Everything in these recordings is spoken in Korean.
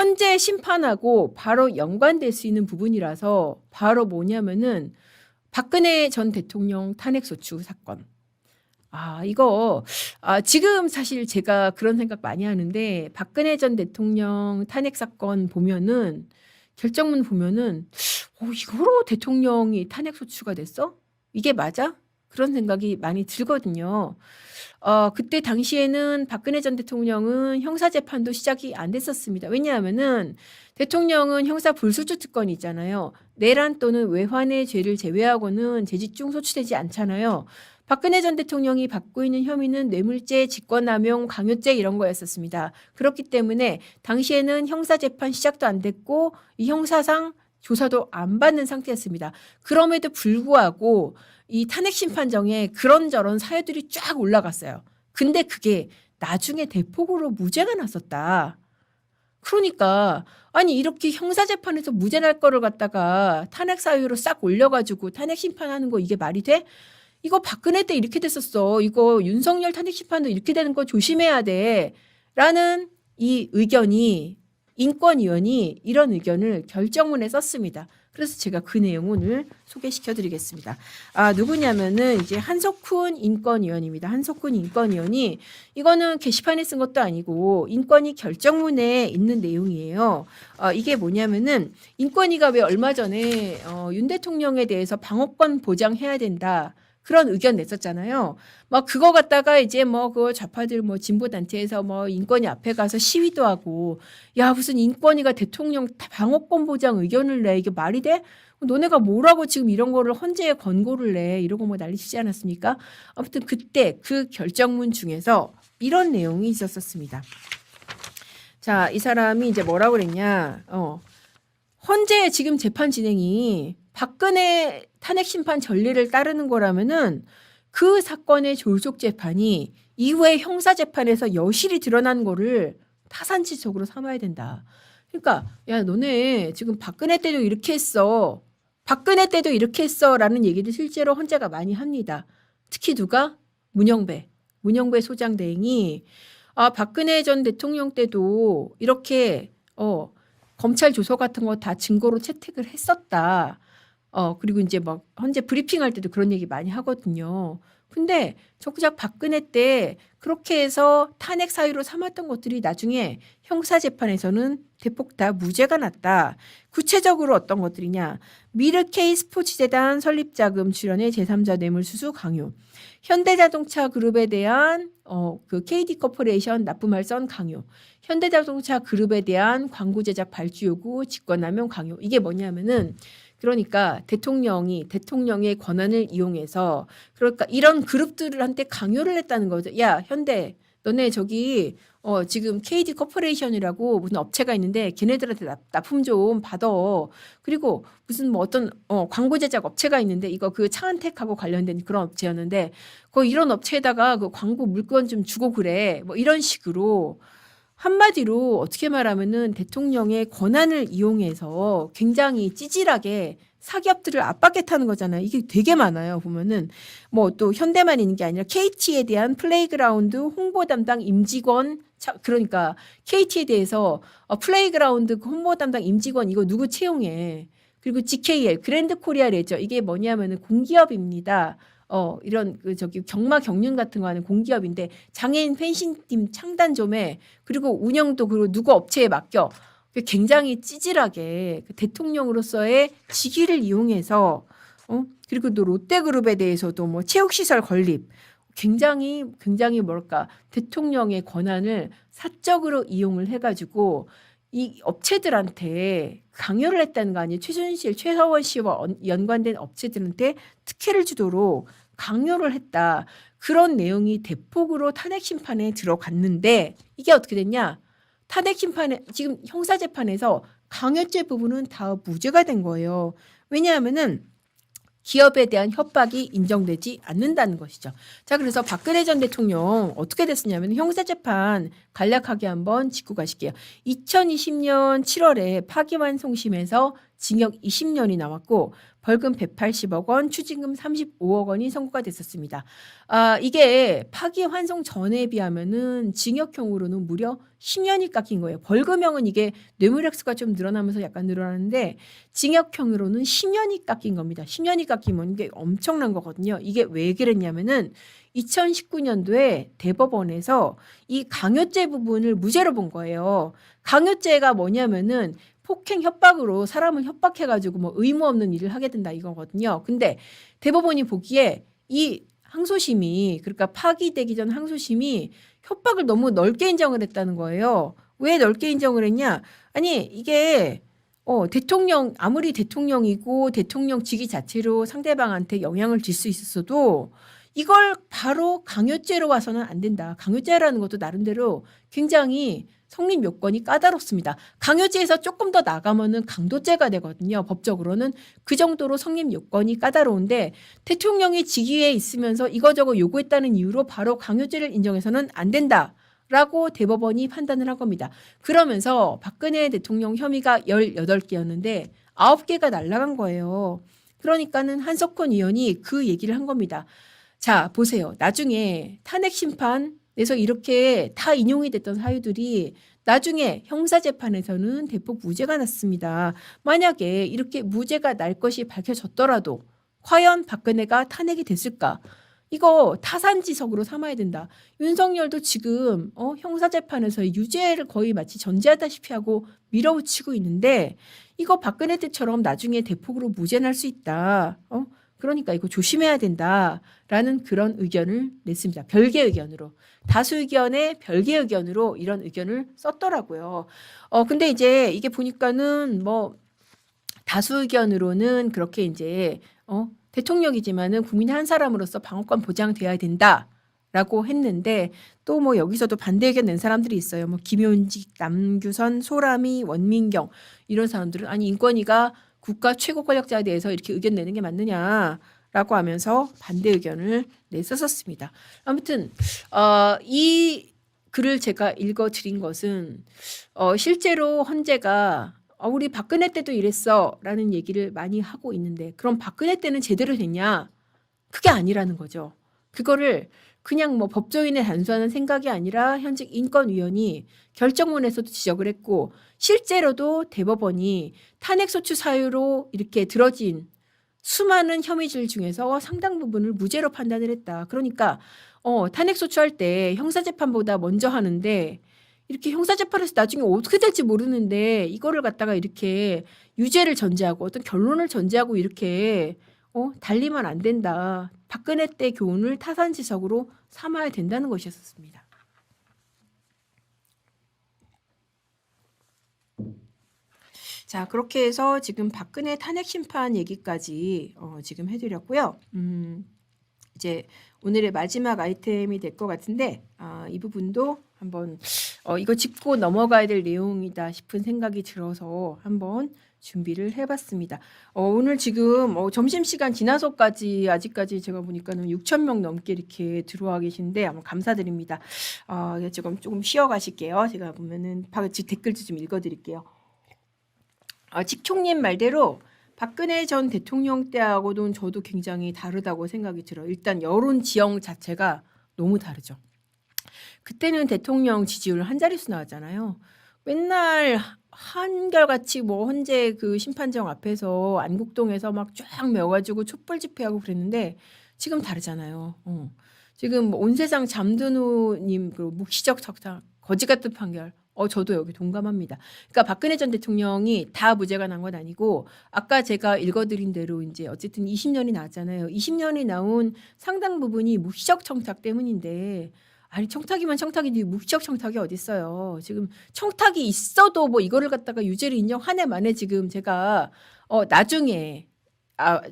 헌재 심판하고 바로 연관될 수 있는 부분이라서 바로 뭐냐면은 박근혜 전 대통령 탄핵소추 사건. 이거 지금 사실 제가 그런 생각 많이 하는데 박근혜 전 대통령 탄핵 사건 보면은 결정문 보면은 이거로 대통령이 탄핵 소추가 됐어? 이게 맞아? 그런 생각이 많이 들거든요. 그때 당시에는 박근혜 전 대통령은 형사재판도 시작이 안 됐었습니다. 왜냐하면은 대통령은 형사 불소추 특권이 있잖아요. 내란 또는 외환의 죄를 제외하고는 재직 중 소추되지 않잖아요. 박근혜 전 대통령이 받고 있는 혐의는 뇌물죄, 직권남용, 강요죄 이런 거였었습니다. 그렇기 때문에 당시에는 형사재판 시작도 안 됐고 이 형사상 조사도 안 받는 상태였습니다. 그럼에도 불구하고 이 탄핵심판정에 그런저런 사유들이 쫙 올라갔어요. 근데 그게 나중에 대폭으로 무죄가 났었다. 그러니까 아니 이렇게 형사재판에서 무죄 날 거를 갖다가 탄핵 사유로 싹 올려가지고 탄핵 심판하는 거 이게 말이 돼? 이거 박근혜 때 이렇게 됐었어. 이거 윤석열 탄핵 심판도 이렇게 되는 거 조심해야 돼. 라는 이 의견이 인권위원이 이런 의견을 결정문에 썼습니다. 그래서 제가 그 내용 오늘 소개시켜 드리겠습니다. 누구냐면은 이제 한석훈 인권위원입니다. 한석훈 인권위원이 이거는 게시판에 쓴 것도 아니고 인권위 결정문에 있는 내용이에요. 이게 뭐냐면은 인권위가 왜 얼마 전에 윤 대통령에 대해서 방어권 보장해야 된다. 그런 의견 냈었잖아요. 막 그거 갖다가 이제 그 좌파들 진보 단체에서 인권위 앞에 가서 시위도 하고 야 무슨 인권위가 대통령 방어권 보장 의견을 내 이게 말이 돼? 너네가 뭐라고 지금 이런 거를 헌재에 권고를 내 이러고 난리치지 않았습니까? 아무튼 그때 그 결정문 중에서 이런 내용이 있었습니다. 자, 이 사람이 이제 뭐라고 그랬냐? 헌재 지금 재판 진행이 박근혜 탄핵 심판 전례를 따르는 거라면은 그 사건의 졸속 재판이 이후에 형사 재판에서 여실히 드러난 거를 타산지적으로 삼아야 된다. 그러니까 야 너네 지금 박근혜 때도 이렇게 했어. 박근혜 때도 이렇게 했어라는 얘기를 실제로 헌재가 많이 합니다. 특히 누가? 문영배 소장 대행이 박근혜 전 대통령 때도 이렇게 검찰 조서 같은 거 다 증거로 채택을 했었다. 그리고 이제 헌재 브리핑할 때도 그런 얘기 많이 하거든요. 근데 정작 박근혜 때 그렇게 해서 탄핵 사유로 삼았던 것들이 나중에 형사재판에서는 대폭 다 무죄가 났다. 구체적으로 어떤 것들이냐. 미르케이 스포츠재단 설립자금 출연의 제3자 뇌물수수 강요. 현대자동차 그룹에 대한 그 KD 코퍼레이션 납부말선 강요. 현대자동차 그룹에 대한 광고 제작 발주 요구 직권남용 강요. 이게 뭐냐면은 그러니까 대통령의 권한을 이용해서 그러니까 이런 그룹들한테 강요를 했다는 거죠. 야, 현대 너네 저기 지금 KD 코퍼레이션이라고 무슨 업체가 있는데 걔네들한테 납품 좀 받아. 그리고 무슨 어떤 광고 제작 업체가 있는데 이거 그 차은택하고 관련된 그런 업체였는데 이런 업체에다가 그 광고 물건 좀 주고 그래. 이런 식으로 한마디로 어떻게 말하면은 대통령의 권한을 이용해서 굉장히 찌질하게 사기업들을 압박했다는 거잖아요. 이게 되게 많아요. 보면은 또 현대만 있는 게 아니라 KT에 대한 플레이그라운드 홍보 담당 임직원 그러니까 KT에 대해서 플레이그라운드 홍보 담당 임직원 이거 누구 채용해. 그리고 GKL 그랜드 코리아 레저 이게 뭐냐면은 공기업입니다. 이런 경마 경륜 같은 거 하는 공기업인데 장애인 펜싱팀 창단 좀 해. 그리고 운영도 그리고 누구 업체에 맡겨. 굉장히 찌질하게 대통령으로서의 직위를 이용해서 그리고 또 롯데그룹에 대해서도 체육시설 건립 굉장히 뭐랄까 대통령의 권한을 사적으로 이용을 해가지고 이 업체들한테 강요를 했다는 거 아니에요. 최순실, 최서원 씨와 연관된 업체들한테 특혜를 주도록 강요를 했다. 그런 내용이 대폭으로 탄핵 심판에 들어갔는데 이게 어떻게 됐냐? 탄핵 심판에 지금 형사재판에서 강요죄 부분은 다 무죄가 된 거예요. 왜냐하면은 기업에 대한 협박이 인정되지 않는다는 것이죠. 자, 그래서 박근혜 전 대통령 어떻게 됐었냐면 형사재판 간략하게 한번 짚고 가실게요. 2020년 7월에 파기환송심에서 징역 20년이 나왔고 벌금 180억 원, 추징금 35억 원이 선고가 됐었습니다. 이게 파기환송 전에 비하면은 징역형으로는 무려 10년이 깎인 거예요. 벌금형은 이게 뇌물 액수가 좀 늘어나면서 약간 늘어나는데 징역형으로는 10년이 깎인 겁니다. 10년이 깎이면 이게 엄청난 거거든요. 이게 왜 그랬냐면은 2019년도에 대법원에서 이 강요죄 부분을 무죄로 본 거예요. 강요죄가 뭐냐면은 폭행 협박으로 사람을 협박해가지고 뭐 의무 없는 일을 하게 된다 이거거든요. 근데 대법원이 보기에 이 항소심이 그러니까 파기되기 전 항소심이 협박을 너무 넓게 인정을 했다는 거예요. 왜 넓게 인정을 했냐? 아니 이게 대통령 아무리 대통령이고 대통령 직위 자체로 상대방한테 영향을 줄 수 있었어도 이걸 바로 강요죄로 와서는 안 된다. 강요죄라는 것도 나름대로 굉장히 성립 요건이 까다롭습니다. 강요죄에서 조금 더 나가면은 강도죄가 되거든요. 법적으로는 그 정도로 성립 요건이 까다로운데 대통령이 직위에 있으면서 이거저거 요구했다는 이유로 바로 강요죄를 인정해서는 안 된다라고 대법원이 판단을 한 겁니다. 그러면서 박근혜 대통령 혐의가 18개였는데 9개가 날아간 거예요. 그러니까는 한석훈 의원이 그 얘기를 한 겁니다. 자, 보세요. 나중에 탄핵 심판에서 이렇게 다 인용이 됐던 사유들이 나중에 형사재판에서는 대폭 무죄가 났습니다. 만약에 이렇게 무죄가 날 것이 밝혀졌더라도 과연 박근혜가 탄핵이 됐을까? 이거 타산지석으로 삼아야 된다. 윤석열도 지금 형사재판에서 유죄를 거의 마치 전제하다시피 하고 밀어붙이고 있는데 이거 박근혜 때처럼 나중에 대폭으로 무죄 날 수 있다. 그러니까 이거 조심해야 된다라는 그런 의견을 냈습니다. 별개 의견으로. 다수 의견에 별개 의견으로 이런 의견을 썼더라고요. 근데 이제 이게 보니까는 뭐 다수 의견으로는 그렇게 이제 대통령이지만은 국민 한 사람으로서 방어권 보장돼야 된다라고 했는데 또 뭐 여기서도 반대 의견 낸 사람들이 있어요. 뭐 김효은직, 남규선, 소람이, 원민경 이런 사람들은 아니 인권위가 국가 최고 권력자에 대해서 이렇게 의견 내는 게 맞느냐라고 하면서 반대 의견을 냈었습니다. 아무튼 이 글을 제가 읽어드린 것은 실제로 헌재가 우리 박근혜 때도 이랬어라는 얘기를 많이 하고 있는데 그럼 박근혜 때는 제대로 됐냐? 그게 아니라는 거죠. 그거를 그냥 뭐 법조인의 단순한 생각이 아니라 현직 인권위원이 결정문에서도 지적을 했고 실제로도 대법원이 탄핵소추 사유로 이렇게 들어진 수많은 혐의들 중에서 상당 부분을 무죄로 판단을 했다. 그러니까 탄핵소추할 때 형사재판보다 먼저 하는데 이렇게 형사재판에서 나중에 어떻게 될지 모르는데 이거를 갖다가 이렇게 유죄를 전제하고 어떤 결론을 전제하고 이렇게 달리면 안 된다. 박근혜 때 교훈을 타산지석으로 삼아야 된다는 것이었습니다. 자, 그렇게 해서 지금 박근혜 탄핵 심판 얘기까지 지금 해드렸고요. 이제 오늘의 마지막 아이템이 될 것 같은데 이 부분도 한번 이거 짚고 넘어가야 될 내용이다 싶은 생각이 들어서 한번 준비를 해봤습니다. 오늘 지금 점심시간 지나서까지 아직까지 제가 보니까는 6,000명 넘게 이렇게 들어와 계신데 아마 감사드립니다. 조금 쉬어가실게요. 제가 보면은 댓글도 좀 읽어드릴게요. 직총님 말대로 박근혜 전 대통령 때하고는 저도 굉장히 다르다고 생각이 들어요. 일단 여론 지형 자체가 너무 다르죠. 그때는 대통령 지지율 한 자릿수 나왔잖아요. 맨날 한결같이 뭐 헌재 그 심판정 앞에서 안국동에서 막 쫙 메워가지고 촛불 집회하고 그랬는데 지금 다르잖아요. 지금 뭐 온 세상 잠드누님 그 묵시적 척탁 거지 같은 판결. 저도 여기 동감합니다. 그러니까 박근혜 전 대통령이 다 무죄가 난 건 아니고 아까 제가 읽어드린 대로 이제 어쨌든 20년이 나왔잖아요. 20년이 나온 상당 부분이 묵시적 청탁 때문인데 아니 청탁이면 청탁이지 묵시적 청탁이 어딨어요. 지금 청탁이 있어도 뭐 이거를 갖다가 유죄를 인정 한 해 만에 지금 제가 나중에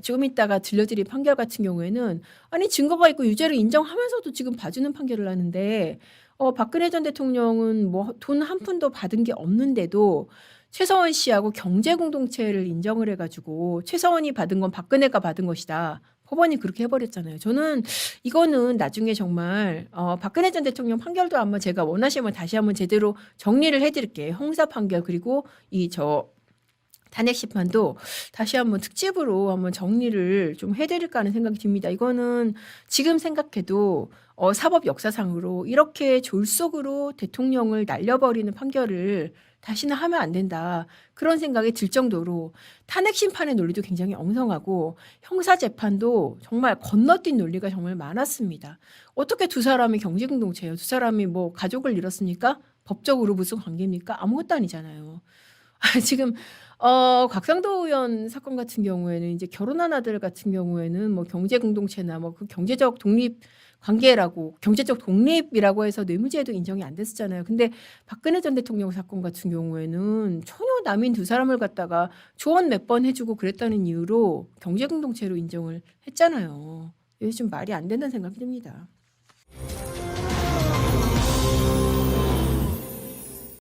조금 있다가 들려드릴 판결 같은 경우에는 아니 증거가 있고 유죄를 인정하면서도 지금 봐주는 판결을 하는데 박근혜 전 대통령은 뭐 돈 한 푼도 받은 게 없는데도 최서원 씨하고 경제 공동체를 인정을 해가지고 최서원이 받은 건 박근혜가 받은 것이다. 법원이 그렇게 해버렸잖아요. 저는 이거는 나중에 정말 박근혜 전 대통령 판결도 한번 제가 원하시면 다시 한번 제대로 정리를 해드릴게요. 형사 판결 그리고 탄핵 심판도 다시 한번 특집으로 한번 정리를 좀 해드릴까 하는 생각이 듭니다. 이거는 지금 생각해도 사법 역사상으로 이렇게 졸속으로 대통령을 날려버리는 판결을 다시는 하면 안 된다. 그런 생각이 들 정도로 탄핵 심판의 논리도 굉장히 엉성하고 형사재판도 정말 건너뛴 논리가 정말 많았습니다. 어떻게 두 사람이 경제공동체예요? 두 사람이 뭐 가족을 잃었으니까 법적으로 무슨 관계입니까? 아무것도 아니잖아요. 지금 곽상도 의원 사건 같은 경우에는 이제 결혼한 아들 같은 경우에는 뭐 경제 공동체나 뭐 그 경제적 독립 관계라고 경제적 독립이라고 해서 뇌물죄도 인정이 안 됐었잖아요. 근데 박근혜 전 대통령 사건 같은 경우에는 전혀 남인 두 사람을 갖다가 조언 몇 번 해주고 그랬다는 이유로 경제 공동체로 인정을 했잖아요. 이게 좀 말이 안 된다는 생각이 듭니다.